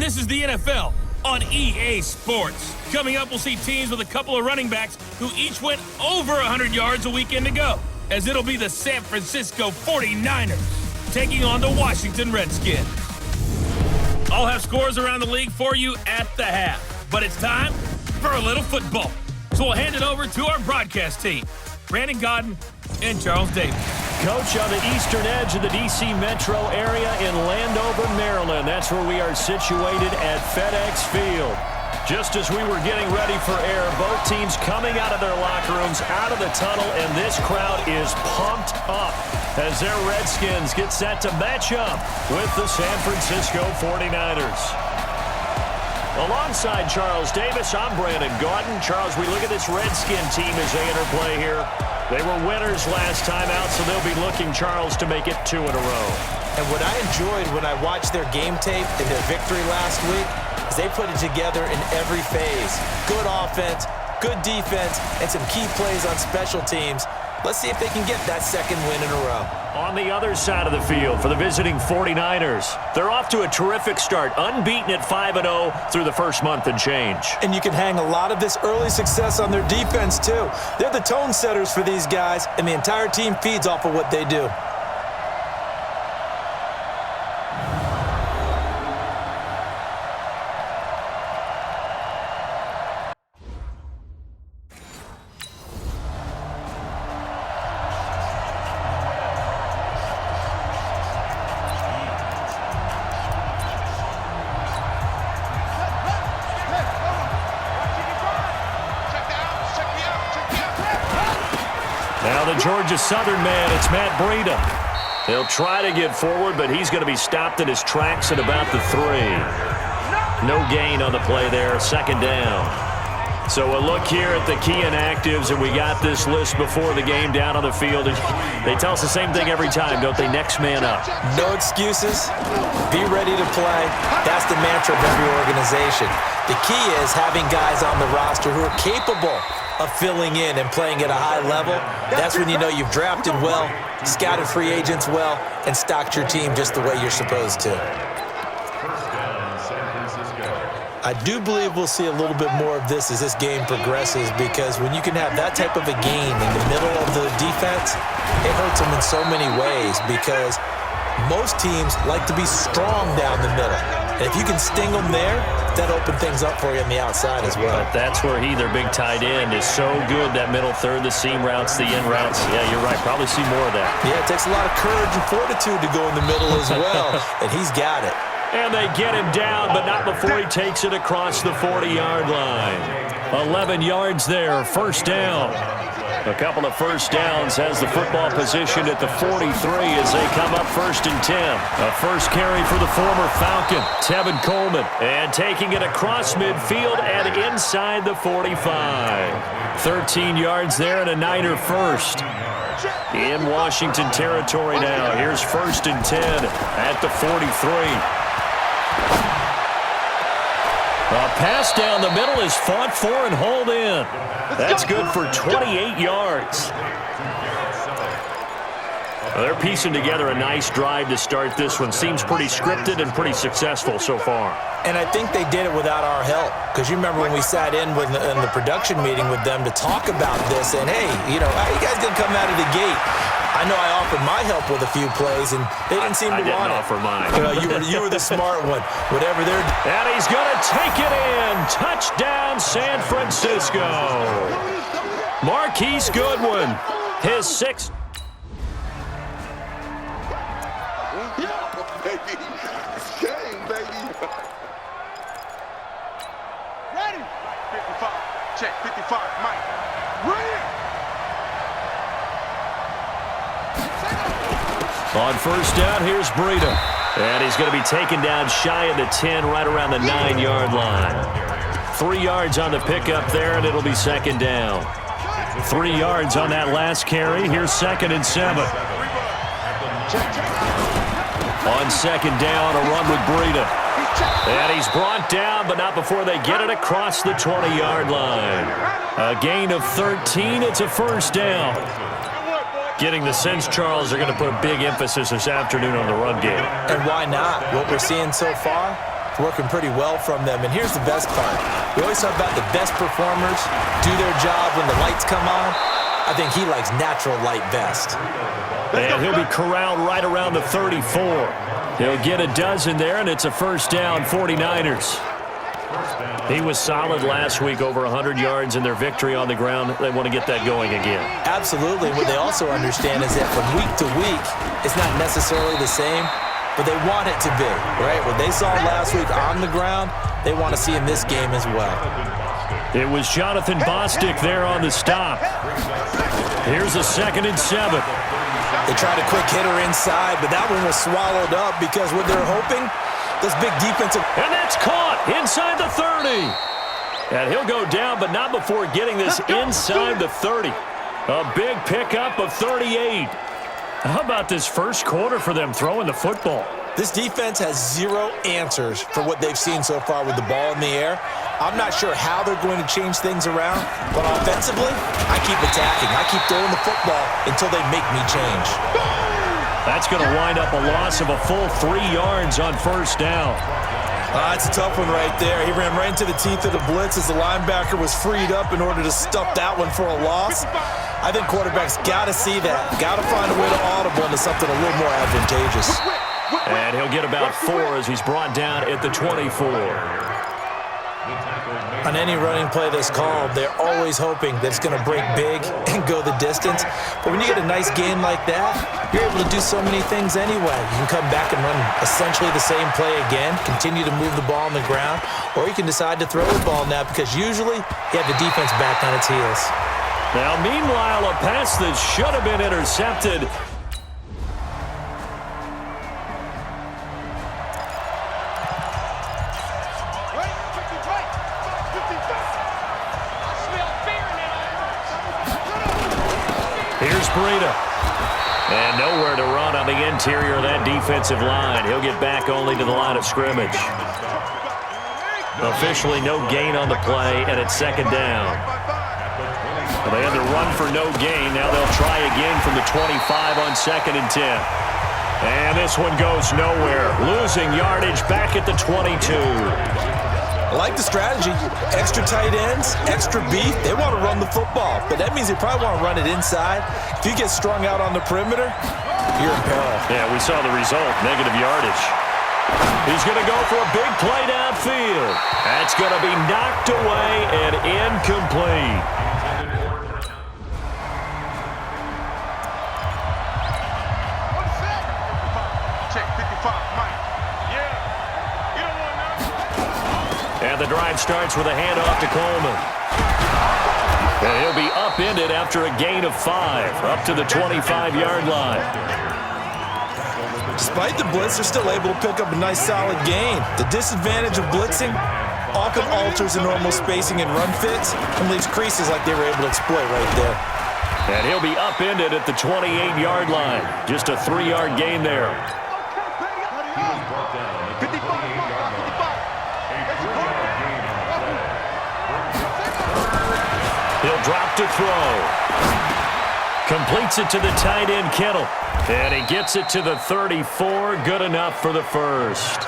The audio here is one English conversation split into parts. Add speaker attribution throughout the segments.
Speaker 1: This is the NFL on EA Sports. Coming up, we'll see teams with a couple of running backs who each went over 100 yards a weekend ago, as it'll be the San Francisco 49ers taking on the Washington Redskins. I'll have scores around the league for you at the half, but it's time for a little football. So we'll hand it over to our broadcast team, Brandon Godden and Charles Davis.
Speaker 2: Coach, on the eastern edge of the D.C. metro area in Landover, Maryland. That's where we are situated at FedEx Field. Just as we were getting ready for air, both teams coming out of their locker rooms, out of the tunnel, and this crowd is pumped up as their Redskins get set to match up with the San Francisco 49ers. Alongside Charles Davis, I'm Brandon Gaudin. Charles, we look at this Redskin team as they interplay here. They were winners last time out, so they'll be looking, Charles, to make it 2 in a row.
Speaker 3: And what I enjoyed when I watched their game tape in their victory last week is they put it together in every phase. Good offense, good defense, and some key plays on special teams. Let's see if they can get that second win in a row.
Speaker 2: On the other side of the field for the visiting 49ers, they're off to a terrific start, unbeaten at 5-0 through the first month and change.
Speaker 3: And you can hang a lot of this early success on their defense, too. They're the tone setters for these guys, and the entire team feeds off of what they do.
Speaker 2: Now the Georgia Southern man, it's Matt Breida. He'll try to get forward, but he's going to be stopped in his tracks at about the 3. No gain on the play there, second down. So a look here at the key inactives, and we got this list before the game down on the field. They tell us the same thing every time, don't they? Next man up.
Speaker 3: No excuses. Be ready to play. That's the mantra of every organization. The key is having guys on the roster who are capable of filling in and playing at a high level. That's when you know you've drafted well, scouted free agents well, and stocked your team just the way you're supposed to. I do believe we'll see a little bit more of this as this game progresses, because when you can have that type of a game in the middle of the defense, it hurts them in so many ways, because most teams like to be strong down the middle. And if you can sting them there, that opens things up for you on the outside as well.
Speaker 2: But that's where their big tight end, is so good, that middle third, the seam routes, the in routes. Yeah, you're right. Probably see more of that.
Speaker 3: Yeah, it takes a lot of courage and fortitude to go in the middle as well, and he's got it.
Speaker 2: And they get him down, but not before he takes it across the 40-yard line. 11 yards there, first down. A couple of first downs, has the football position at the 43 as they come up 1st and 10. A first carry for the former Falcon, Tevin Coleman. And taking it across midfield and inside the 45. 13 yards there and a Niner first. In Washington territory now. Here's 1st and 10 at the 43. A pass down the middle is fought for and hauled in. That's good for 28 yards. Well, they're piecing together a nice drive to start this one. Seems pretty scripted and pretty successful so far.
Speaker 3: And I think they did it without our help, because you remember when we sat in the production meeting with them to talk about this, and hey, how you guys gonna come out of the gate? I know I offered my help with a few plays, and they didn't seem to want it.
Speaker 2: I didn't offer mine.
Speaker 3: You were the smart one. Whatever they're doing.
Speaker 2: And he's going to take it in. Touchdown, San Francisco. Marquise Goodwin, his 6th.
Speaker 4: Baby. It's game, baby.
Speaker 5: Ready? 55. Check. 55. Mike. Ready?
Speaker 2: On first down, here's Breida. And he's going to be taken down shy of the 10, right around the 9-yard line. 3 yards on the pickup there, and it'll be second down. 3 yards on that last carry. Here's 2nd and 7. On second down, a run with Breida. And he's brought down, but not before they get it across the 20-yard line. A gain of 13. It's a first down. Getting the sense, Charles, they're going to put big emphasis this afternoon on the run game.
Speaker 3: And why not? What we're seeing so far, working pretty well from them. And here's the best part. We always talk about the best performers do their job when the lights come on. I think he likes natural light best.
Speaker 2: And he'll be corralled right around the 34. He'll get a dozen there, and it's a first down, 49ers. He was solid last week, over 100 yards in their victory on the ground. They want to get that going again.
Speaker 3: Absolutely. What they also understand is that from week to week, it's not necessarily the same, but they want it to be, right? What they saw last week on the ground, they want to see in this game as well.
Speaker 2: It was Jonathan Bostic there on the stop. Here's a 2nd and 7.
Speaker 3: They tried a quick hitter inside, but that one was swallowed up because what they're hoping, this big defensive...
Speaker 2: And that's caught inside the 30. And he'll go down, but not before getting this inside the 30. A big pickup of 38. How about this first quarter for them throwing the football?
Speaker 3: This defense has zero answers for what they've seen so far with the ball in the air. I'm not sure how they're going to change things around, but offensively, I keep attacking. I keep throwing the football until they make me change.
Speaker 2: That's going to wind up a loss of a full 3 yards on first down.
Speaker 3: That's a tough one right there. He ran right into the teeth of the blitz as the linebacker was freed up in order to stuff that one for a loss. I think quarterbacks got to see that. Got to find a way to audible into something a little more advantageous.
Speaker 2: And he'll get about 4 as he's brought down at the 24.
Speaker 3: On any running play that's called, they're always hoping that it's going to break big and go the distance. But when you get a nice game like that, you're able to do so many things anyway. You can come back and run essentially the same play again, continue to move the ball on the ground, or you can decide to throw the ball now because usually you have the defense back on its heels.
Speaker 2: Now, meanwhile, a pass that should have been intercepted. Here's Breida. And nowhere to run on the interior of that defensive line. He'll get back only to the line of scrimmage. Officially no gain on the play, and it's 2nd down. They had to run for no gain. Now they'll try again from the 25 on 2nd and 10. And this one goes nowhere. Losing yardage back at the 22.
Speaker 3: I like the strategy. Extra tight ends, extra beef. They want to run the football, but that means they probably want to run it inside. If you get strung out on the perimeter, you're in peril.
Speaker 2: Yeah, we saw the result, negative yardage. He's going to go for a big play downfield. That's going to be knocked away and incomplete.
Speaker 5: Check 55, Mike.
Speaker 2: And the drive starts with a handoff to Coleman. And he'll be upended after a gain of 5, up to the 25-yard line.
Speaker 3: Despite the blitz, they're still able to pick up a nice solid gain. The disadvantage of blitzing often alters the normal spacing and run fits and leaves creases like they were able to exploit right there.
Speaker 2: And he'll be upended at the 28-yard line. Just a 3-yard gain there. He'll drop to throw. Completes it to the tight end, Kittle. And he gets it to the 34. Good enough for the first.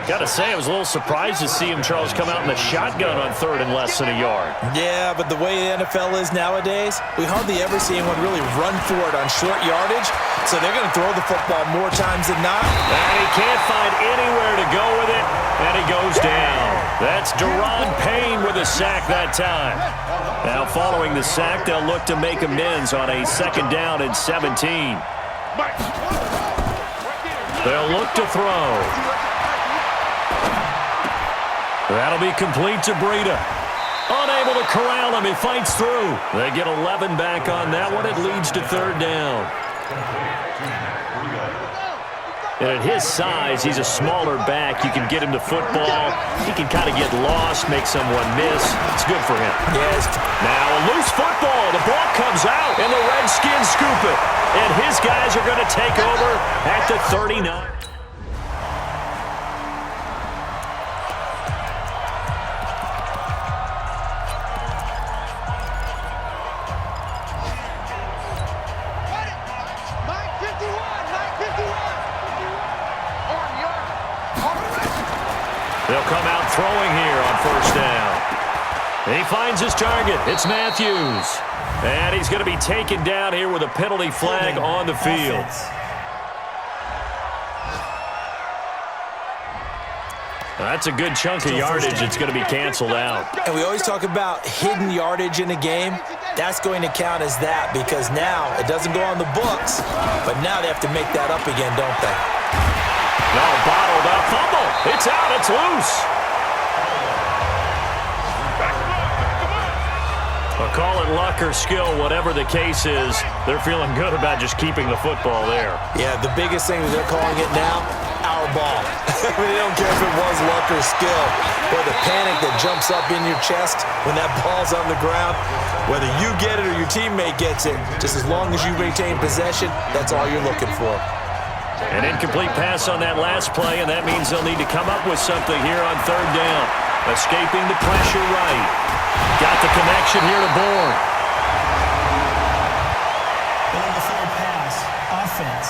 Speaker 2: Got to say, I was a little surprised to see him, Charles, come out in the shotgun on 3rd and less than a yard.
Speaker 3: Yeah, but the way the NFL is nowadays, we hardly ever see anyone really run for it on short yardage, so they're going to throw the football more times than not.
Speaker 2: And he can't find anywhere to go with it, and he goes down. That's Deron Payne with a sack that time. Now, following the sack, they'll look to make amends on a 2nd down and 17. They'll look to throw. That'll be complete to Breida. Unable to corral him. He fights through. They get 11 back on that one. It leads to 3rd down. And at his size, he's a smaller back. You can get him to football. He can kind of get lost, make someone miss. It's good for him.
Speaker 3: Yes.
Speaker 2: Now a loose football. The ball comes out, and the Redskins scoop it. And his guys are going to take over at the 39.
Speaker 5: Mike 51.
Speaker 2: They'll come out throwing here on first down. And he finds his target. It's Matthews. And he's going to be taken down here with a penalty flag on the field. That's a good chunk of yardage. It's going to be canceled out.
Speaker 3: And we always talk about hidden yardage in a game. That's going to count as that because now it doesn't go on the books, but now they have to make that up again, don't they?
Speaker 2: No, bottled up. Fumble. It's out. It's loose. Well, call it luck or skill, whatever the case is, they're feeling good about just keeping the football there.
Speaker 3: Yeah, the biggest thing that they're calling it now, our ball. I mean, they don't care if it was luck or skill, or the panic that jumps up in your chest when that ball's on the ground. Whether you get it or your teammate gets it, just as long as you retain possession, that's all you're looking for.
Speaker 2: An incomplete pass on that last play, and that means they'll need to come up with something here on third down. Escaping the pressure right. Got the connection here to Bourne.
Speaker 6: Below the forward pass. Offense.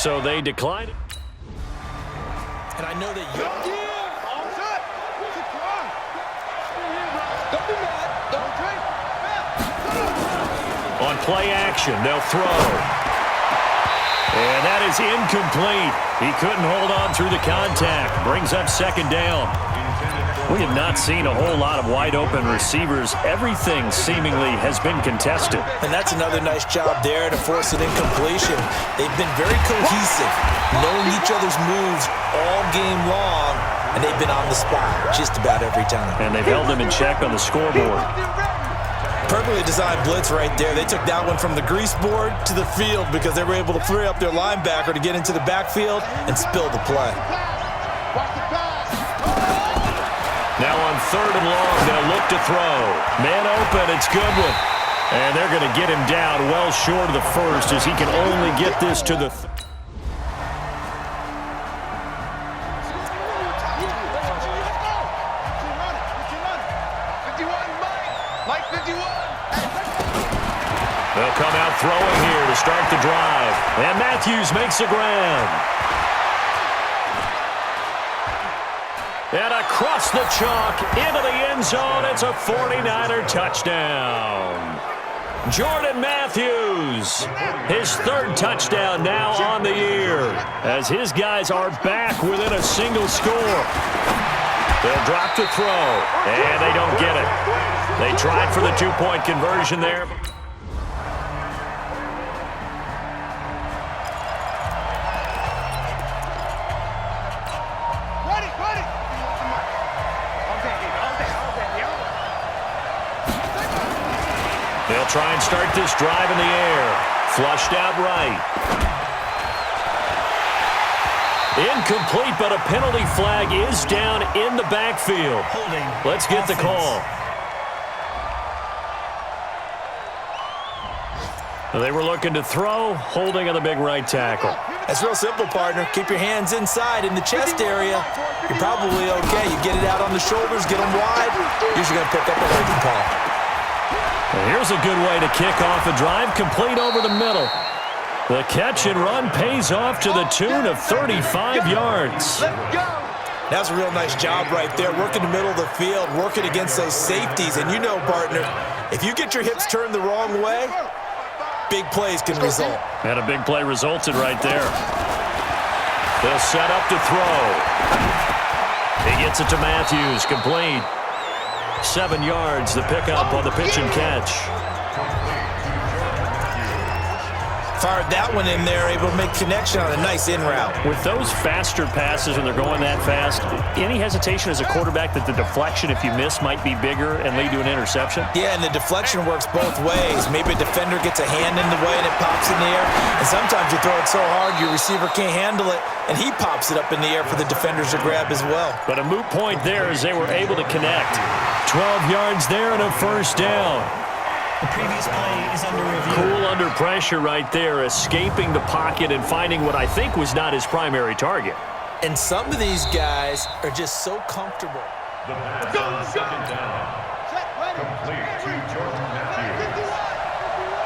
Speaker 2: So they decline it.
Speaker 3: And I know that you...
Speaker 2: On play action, they'll throw. And that is incomplete. He couldn't hold on through the contact. Brings up second down. We have not seen a whole lot of wide-open receivers. Everything seemingly has been contested.
Speaker 3: And that's another nice job there to force an incompletion. They've been very cohesive, knowing each other's moves all game long, and they've been on the spot just about every time.
Speaker 2: And they've held them in check on the scoreboard.
Speaker 3: Perfectly designed blitz right there. They took that one from the grease board to the field because they were able to free up their linebacker to get into the backfield and spill the play.
Speaker 2: Now on third and long, they'll look to throw. Man open, it's Goodwin. And they're going to get him down well short of the first as he can only get this to the... They'll come out throwing here to start the drive. And Matthews makes the ground. And across the chalk into the end zone, it's a 49er touchdown. Jordan Matthews, his third touchdown now on the year, as his guys are back within a single score. They'll drop to throw, and they don't get it. They tried for the two-point conversion there. They'll try and start this drive in the air. Flushed out right. Incomplete, but a penalty flag is down in the backfield. Let's get the call. They were looking to throw, holding on the big right tackle.
Speaker 3: That's real simple, partner. Keep your hands inside in the chest area. You're probably okay. You get it out on the shoulders, get them wide. Usually going to pick up a holding call.
Speaker 2: Well, here's a good way to kick off a drive, complete over the middle. The catch and run pays off to the tune of 35 yards.
Speaker 3: That's a real nice job right there, working the middle of the field, working against those safeties. And you know, partner, if you get your hips turned the wrong way, big plays can result.
Speaker 2: And a big play resulted right there. They'll set up to throw. He gets it to Matthews, complete. 7 yards, the pickup on the pitch and catch.
Speaker 3: Fired that one in there, able to make connection on a nice in route.
Speaker 2: With those faster passes when they're going that fast, any hesitation as a quarterback that the deflection, if you miss, might be bigger and lead to an interception?
Speaker 3: Yeah, and the deflection works both ways. Maybe a defender gets a hand in the way and it pops in the air. And sometimes you throw it so hard your receiver can't handle it, and he pops it up in the air for the defenders to grab as well.
Speaker 2: But a moot point there as they were able to connect. 12 yards there and a first down.
Speaker 6: The previous play is under review.
Speaker 2: Cool under pressure right there, escaping the pocket and finding what I think was not his primary target.
Speaker 3: And some of these guys are just so comfortable.
Speaker 7: The pass on second down. Complete to Jordan Matthews.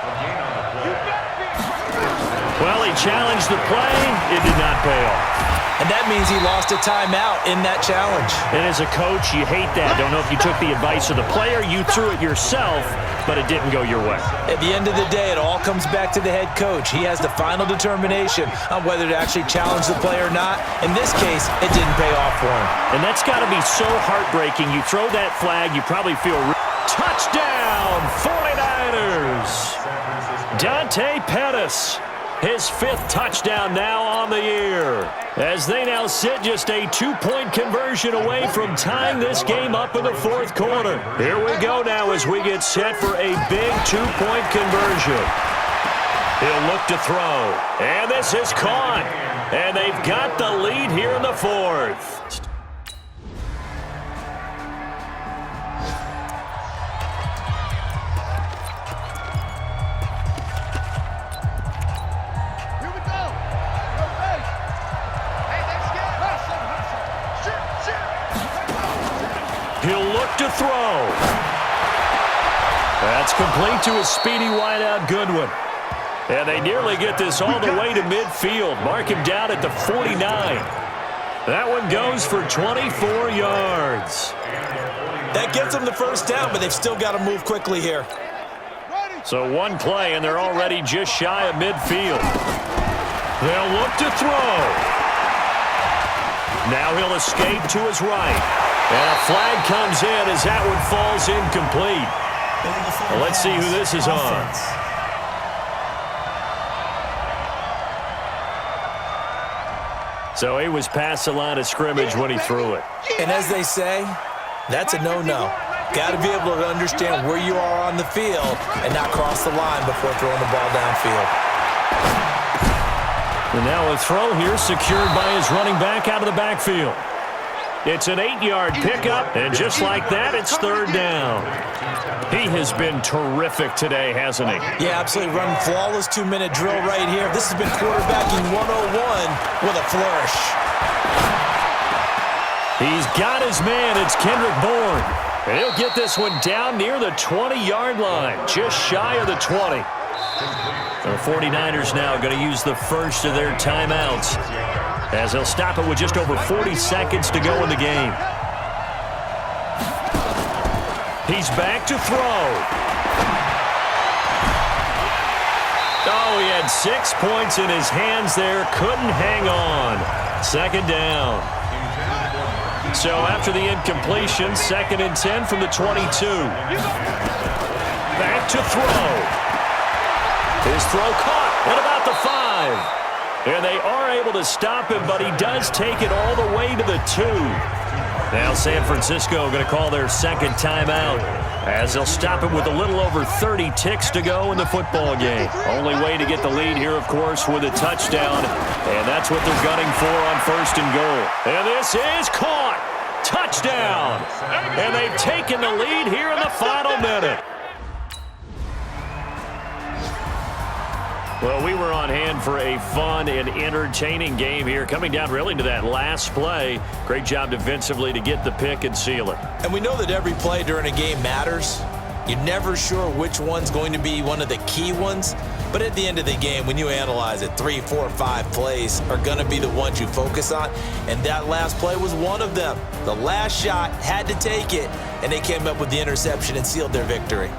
Speaker 7: A gain on the play.
Speaker 2: Well, he challenged the play. It did not pay off.
Speaker 3: And that means he lost a timeout in that challenge.
Speaker 2: And as a coach, you hate that. Don't know if you took the advice of the player. You threw it yourself, but it didn't go your way.
Speaker 3: At the end of the day, it all comes back to the head coach. He has the final determination on whether to actually challenge the play or not. In this case, it didn't pay off for him.
Speaker 2: And that's got to be so heartbreaking. You throw that flag, you probably feel... Touchdown, 49ers! Dante Pettis, his 5th touchdown now on the year, as they now sit just a 2-point conversion away from tying this game up in the 4th quarter. Here we go now as we get set for a big 2-point conversion. He'll look to throw, and this is caught, and they've got the lead here in the 4th. He'll look to throw. That's complete to a speedy wideout Goodwin. And they nearly get this all the way to midfield. Mark him down at the 49. That one goes for 24 yards.
Speaker 3: That gets them the first down, but they've still got to move quickly here.
Speaker 2: So one play, and they're already just shy of midfield. They'll look to throw. Now he'll escape to his right. And a flag comes in as that one falls incomplete. Well, let's see who this is on. So he was past the line of scrimmage when he threw it.
Speaker 3: And as they say, that's a no-no. Got to be able to understand where you are on the field and not cross the line before throwing the ball downfield.
Speaker 2: And now a throw here secured by his running back out of the backfield. It's an 8-yard pickup, and just like that, it's 3rd down. He has been terrific today, hasn't he?
Speaker 3: Yeah, absolutely. Running flawless 2-minute drill right here. This has been quarterbacking 101 with a flourish.
Speaker 2: He's got his man. It's Kendrick Bourne. And he'll get this one down near the 20-yard line, just shy of the 20. The 49ers now going to use the first of their timeouts, as they'll stop it with just over 40 seconds to go in the game. He's back to throw. Oh, he had 6 points in his hands there. Couldn't hang on. 2nd down. So after the incompletion, 2nd and 10 from the 22. Back to throw. His throw caught at about the 5. And they are able to stop him, but he does take it all the way to the 2. Now San Francisco going to call their 2nd timeout, as they'll stop it with a little over 30 ticks to go in the football game. Only way to get the lead here, of course, with a touchdown, and that's what they're gunning for on 1st and goal. And this is caught. Touchdown. And they've taken the lead here in the final minute. Well, we were on hand for a fun and entertaining game here, coming down really to that last play. Great job defensively to get the pick and seal it.
Speaker 3: And we know that every play during a game matters. You're never sure which one's going to be one of the key ones. But at the end of the game, when you analyze it, 3, 4, 5 plays are going to be the ones you focus on. And that last play was one of them. The last shot had to take it, and they came up with the interception and sealed their victory.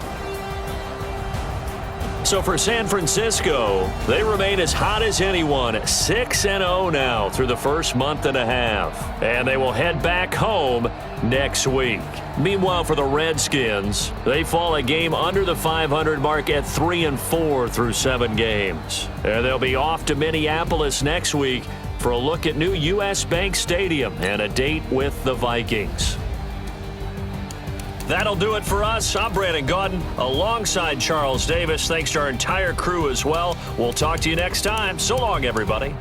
Speaker 2: So for San Francisco, they remain as hot as anyone, 6-0 now through the first month and a half. And they will head back home next week. Meanwhile, for the Redskins, they fall a game under the 500 mark at 3-4 through 7 games. And they'll be off to Minneapolis next week for a look at new U.S. Bank Stadium and a date with the Vikings. That'll do it for us. I'm Brandon Gaudin alongside Charles Davis. Thanks to our entire crew as well. We'll talk to you next time. So long, everybody.